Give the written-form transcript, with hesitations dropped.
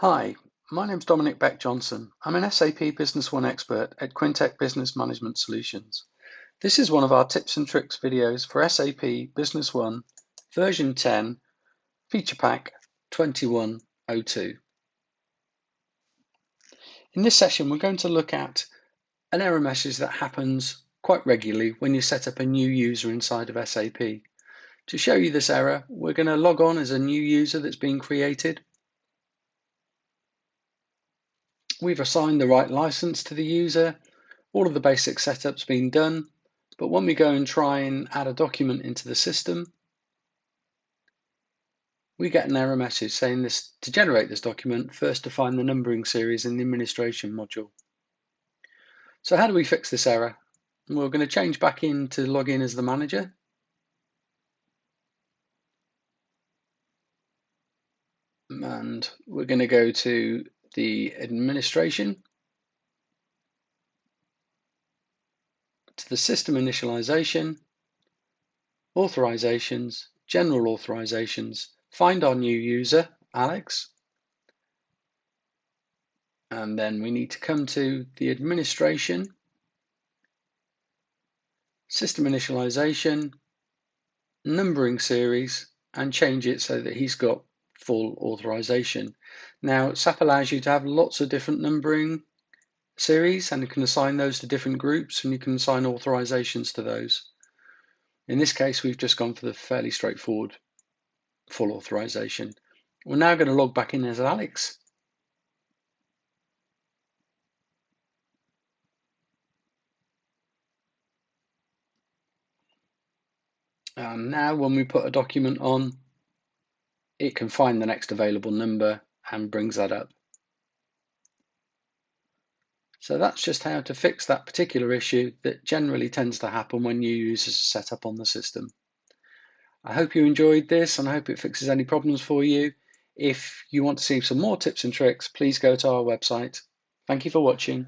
Hi, my name's Dominic Beck-Johnson. I'm an SAP Business One expert at Quintech Business Management Solutions. This is one of our tips and tricks videos for SAP Business One version 10, feature pack 2102. In this session, we're going to look at an error message that happens quite regularly when you set up a new user inside of SAP. To show you this error, we're going to log on as a new user that's being created. We've assigned the right license to the user, all of the basic setup's been done, but when we go and try and add a document into the system, we get an error message saying this: to generate this document, first define the numbering series in the administration module. So how do we fix this error? We're going to change back in to log in as the manager. And we're going to go to the administration, to the system initialization, authorizations, general authorizations, find our new user, Alex, and then we need to come to the administration, system initialization, numbering series, and change it so that he's got full authorization. Now, SAP allows you to have lots of different numbering series, and you can assign those to different groups, and you can assign authorizations to those. In this case, we've just gone for the fairly straightforward full authorization. We're now going to log back in as Alex. And now when we put a document on, it can find the next available number and brings that up. So that's just how to fix that particular issue that generally tends to happen when new users are set up on the system. I hope you enjoyed this, and I hope it fixes any problems for you. If you want to see some more tips and tricks, please go to our website. Thank you for watching.